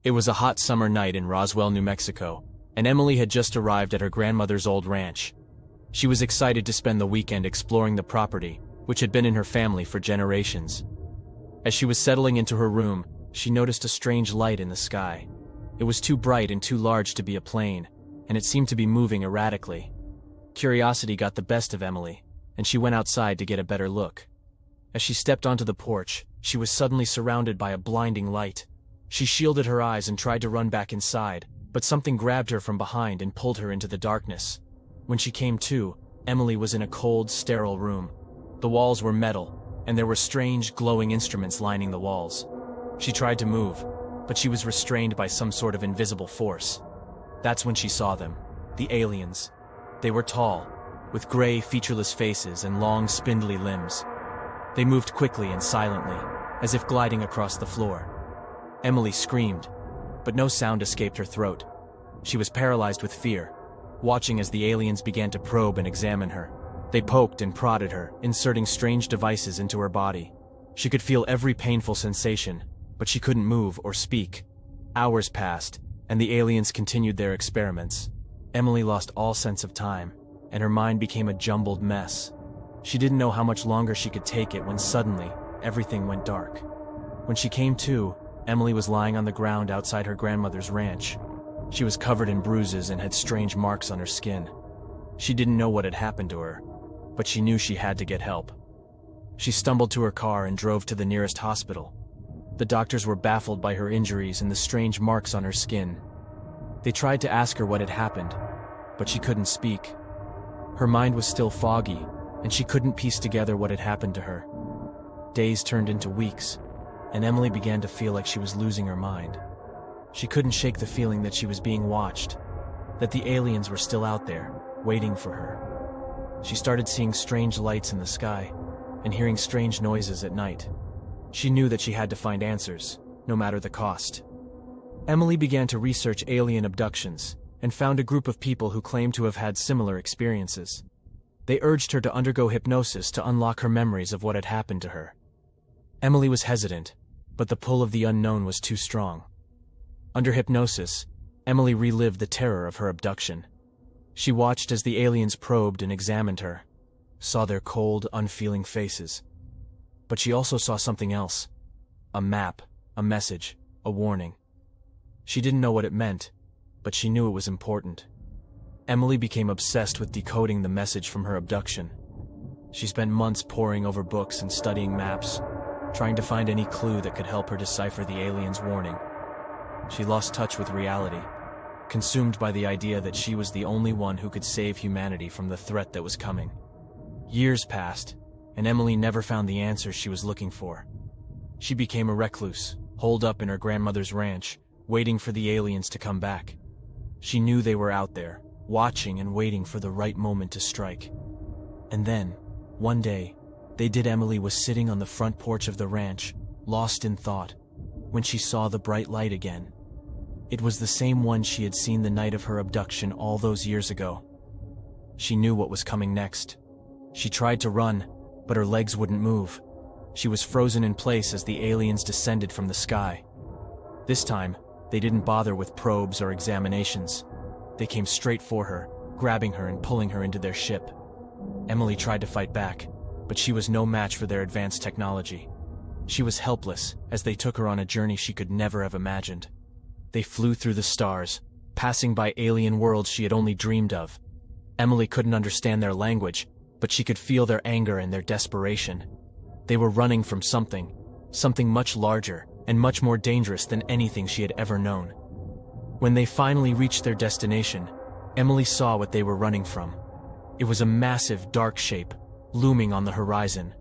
It was a hot summer night in Roswell, New Mexico, and Emily had just arrived at her grandmother's old ranch. She was excited to spend the weekend exploring the property, which had been in her family for generations. As she was settling into her room, she noticed a strange light in the sky. It was too bright and too large to be a plane, and it seemed to be moving erratically. Curiosity got the best of Emily, and she went outside to get a better look. As she stepped onto the porch, she was suddenly surrounded by a blinding light. She shielded her eyes and tried to run back inside, but something grabbed her from behind and pulled her into the darkness. When she came to, Emily was in a cold, sterile room. The walls were metal, and there were strange, glowing instruments lining the walls. She tried to move, but she was restrained by some sort of invisible force. That's when she saw them, the aliens. They were tall, with gray, featureless faces and long, spindly limbs. They moved quickly and silently, as if gliding across the floor. Emily screamed, but no sound escaped her throat. She was paralyzed with fear, watching as the aliens began to probe and examine her. They poked and prodded her, inserting strange devices into her body. She could feel every painful sensation, but she couldn't move or speak. Hours passed, and the aliens continued their experiments. Emily lost all sense of time, and her mind became a jumbled mess. She didn't know how much longer she could take it when suddenly, everything went dark. When she came to, Emily was lying on the ground outside her grandmother's ranch. She was covered in bruises and had strange marks on her skin. She didn't know what had happened to her, but she knew she had to get help. She stumbled to her car and drove to the nearest hospital. The doctors were baffled by her injuries and the strange marks on her skin. They tried to ask her what had happened, but she couldn't speak. Her mind was still foggy, and she couldn't piece together what had happened to her. Days turned into weeks, and Emily began to feel like she was losing her mind. She couldn't shake the feeling that she was being watched, that the aliens were still out there, waiting for her. She started seeing strange lights in the sky, and hearing strange noises at night. She knew that she had to find answers, no matter the cost. Emily began to research alien abductions, and found a group of people who claimed to have had similar experiences. They urged her to undergo hypnosis to unlock her memories of what had happened to her. Emily was hesitant, but the pull of the unknown was too strong. Under hypnosis, Emily relived the terror of her abduction. She watched as the aliens probed and examined her, saw their cold, unfeeling faces. But she also saw something else. A map, a message, a warning. She didn't know what it meant, but she knew it was important. Emily became obsessed with decoding the message from her abduction. She spent months poring over books and studying maps, trying to find any clue that could help her decipher the aliens' warning. She lost touch with reality, consumed by the idea that she was the only one who could save humanity from the threat that was coming. Years passed, and Emily never found the answers she was looking for. She became a recluse, holed up in her grandmother's ranch, waiting for the aliens to come back. She knew they were out there, watching and waiting for the right moment to strike. And then, one day, Emily was sitting on the front porch of the ranch, lost in thought, when she saw the bright light again. It was the same one she had seen the night of her abduction all those years ago. She knew what was coming next. She tried to run, but her legs wouldn't move. She was frozen in place as the aliens descended from the sky. This time, they didn't bother with probes or examinations. They came straight for her, grabbing her and pulling her into their ship. Emily tried to fight back, but she was no match for their advanced technology. She was helpless as they took her on a journey she could never have imagined. They flew through the stars, passing by alien worlds she had only dreamed of. Emily couldn't understand their language, but she could feel their anger and their desperation. They were running from something much larger and much more dangerous than anything she had ever known. When they finally reached their destination, Emily saw what they were running from. It was a massive, dark shape, looming on the horizon.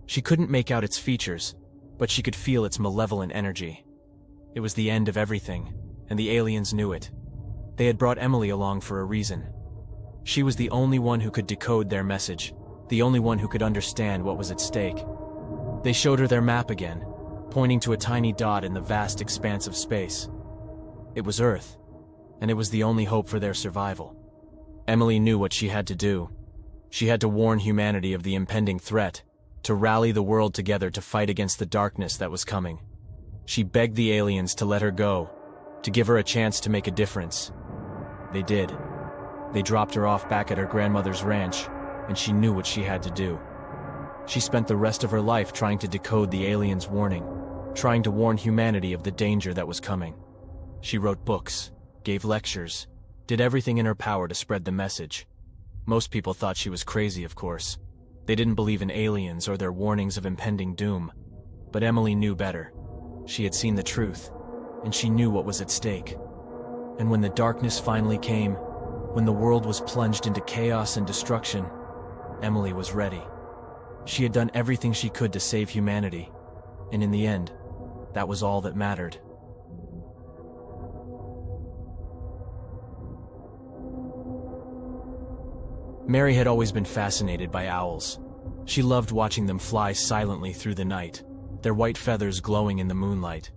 She couldn't make out its features, but she could feel its malevolent energy. It was the end of everything, and the aliens knew it. They had brought Emily along for a reason. She was the only one who could decode their message, the only one who could understand what was at stake. They showed her their map again, pointing to a tiny dot in the vast expanse of space. It was Earth, and it was the only hope for their survival. Emily knew what she had to do. She had to warn humanity of the impending threat, to rally the world together to fight against the darkness that was coming. She begged the aliens to let her go, to give her a chance to make a difference. They did. They dropped her off back at her grandmother's ranch, and she knew what she had to do. She spent the rest of her life trying to decode the aliens' warning, trying to warn humanity of the danger that was coming. She wrote books, gave lectures, did everything in her power to spread the message. Most people thought she was crazy, of course. They didn't believe in aliens or their warnings of impending doom. But Emily knew better. She had seen the truth, and she knew what was at stake. And when the darkness finally came, when the world was plunged into chaos and destruction, Emily was ready. She had done everything she could to save humanity, and in the end, that was all that mattered. Mary had always been fascinated by owls. She loved watching them fly silently through the night, their white feathers glowing in the moonlight.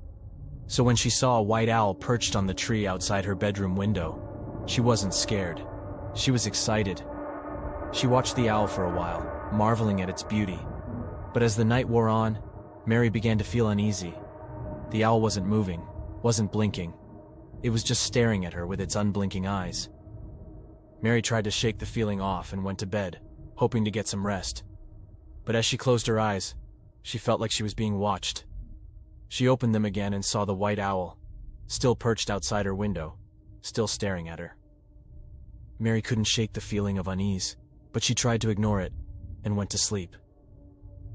So when she saw a white owl perched on the tree outside her bedroom window, she wasn't scared. She was excited. She watched the owl for a while, marveling at its beauty. But as the night wore on, Mary began to feel uneasy. The owl wasn't moving, wasn't blinking. It was just staring at her with its unblinking eyes. Mary tried to shake the feeling off and went to bed, hoping to get some rest. But as she closed her eyes, she felt like she was being watched. She opened them again and saw the white owl, still perched outside her window, still staring at her. Mary couldn't shake the feeling of unease, but she tried to ignore it and went to sleep.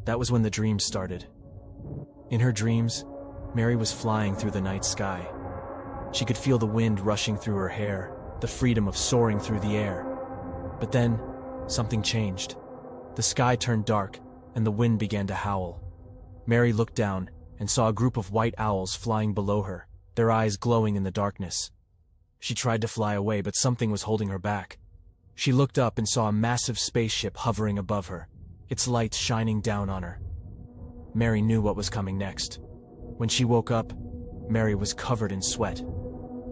That was when the dreams started. In her dreams, Mary was flying through the night sky. She could feel the wind rushing through her hair, the freedom of soaring through the air. But then, something changed. The sky turned dark, and the wind began to howl. Mary looked down and saw a group of white owls flying below her, their eyes glowing in the darkness. She tried to fly away, but something was holding her back. She looked up and saw a massive spaceship hovering above her, its lights shining down on her. Mary knew what was coming next. When she woke up, Mary was covered in sweat.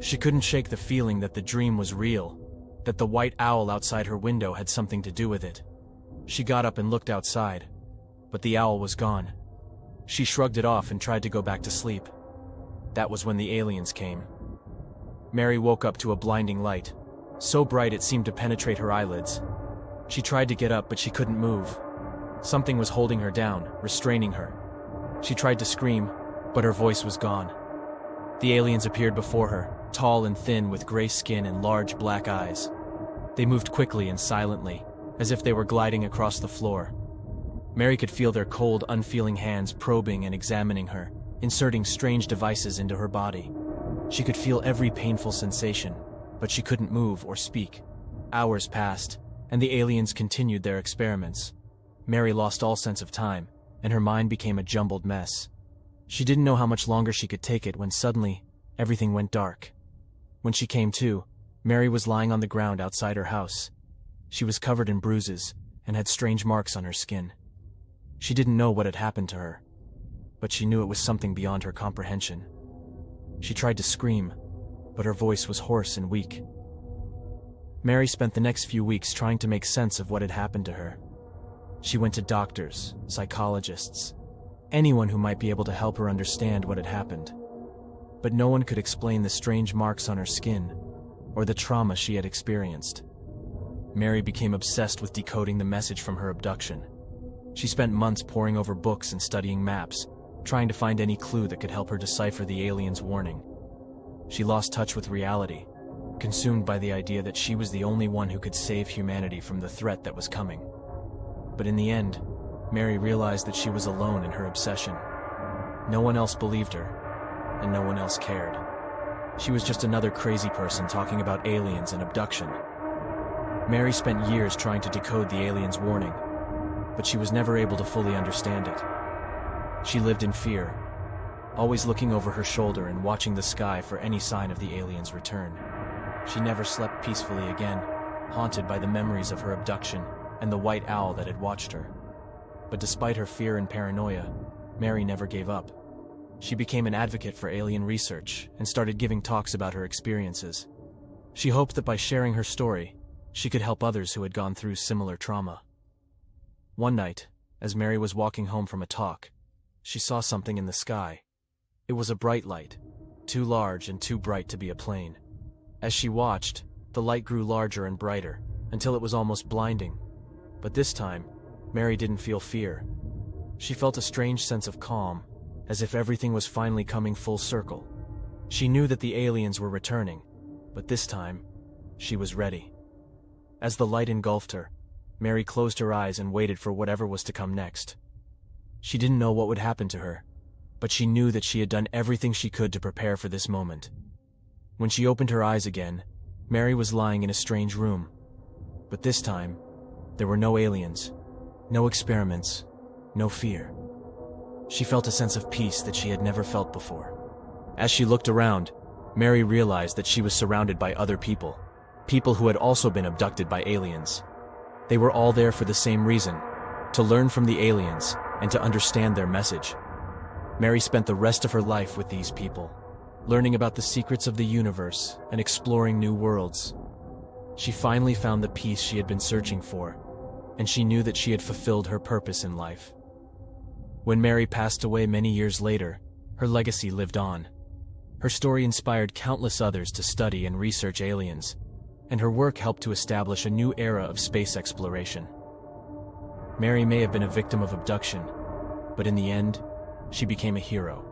She couldn't shake the feeling that the dream was real, that the white owl outside her window had something to do with it. She got up and looked outside, but the owl was gone. She shrugged it off and tried to go back to sleep. That was when the aliens came. Mary woke up to a blinding light, so bright it seemed to penetrate her eyelids. She tried to get up, but she couldn't move. Something was holding her down, restraining her. She tried to scream, but her voice was gone. The aliens appeared before her, tall and thin with gray skin and large black eyes. They moved quickly and silently, as if they were gliding across the floor. Mary could feel their cold, unfeeling hands probing and examining her, inserting strange devices into her body. She could feel every painful sensation, but she couldn't move or speak. Hours passed, and the aliens continued their experiments. Mary lost all sense of time, and her mind became a jumbled mess. She didn't know how much longer she could take it when suddenly, everything went dark. When she came to, Mary was lying on the ground outside her house. She was covered in bruises and had strange marks on her skin. She didn't know what had happened to her, but she knew it was something beyond her comprehension. She tried to scream, but her voice was hoarse and weak. Mary spent the next few weeks trying to make sense of what had happened to her. She went to doctors, psychologists, anyone who might be able to help her understand what had happened. But no one could explain the strange marks on her skin or the trauma she had experienced. Mary became obsessed with decoding the message from her abduction. She spent months poring over books and studying maps, trying to find any clue that could help her decipher the aliens' warning. She lost touch with reality, consumed by the idea that she was the only one who could save humanity from the threat that was coming. But in the end, Mary realized that she was alone in her obsession. No one else believed her, and no one else cared. She was just another crazy person talking about aliens and abduction. Mary spent years trying to decode the aliens' warning, but she was never able to fully understand it. She lived in fear, always looking over her shoulder and watching the sky for any sign of the aliens' return. She never slept peacefully again, haunted by the memories of her abduction and the white owl that had watched her. But despite her fear and paranoia, Mary never gave up. She became an advocate for alien research and started giving talks about her experiences. She hoped that by sharing her story, she could help others who had gone through similar trauma. One night, as Mary was walking home from a talk, she saw something in the sky. It was a bright light, too large and too bright to be a plane. As she watched, the light grew larger and brighter, until it was almost blinding. But this time, Mary didn't feel fear. She felt a strange sense of calm, as if everything was finally coming full circle. She knew that the aliens were returning, but this time, she was ready. As the light engulfed her, Mary closed her eyes and waited for whatever was to come next. She didn't know what would happen to her, but she knew that she had done everything she could to prepare for this moment. When she opened her eyes again, Mary was lying in a strange room. But this time, there were no aliens, no experiments, no fear. She felt a sense of peace that she had never felt before. As she looked around, Mary realized that she was surrounded by other people, people who had also been abducted by aliens. They were all there for the same reason, to learn from the aliens and to understand their message. Mary spent the rest of her life with these people, learning about the secrets of the universe and exploring new worlds. She finally found the peace she had been searching for, and she knew that she had fulfilled her purpose in life. When Mary passed away many years later, her legacy lived on. Her story inspired countless others to study and research aliens, and her work helped to establish a new era of space exploration. Mary may have been a victim of abduction, but in the end, she became a hero.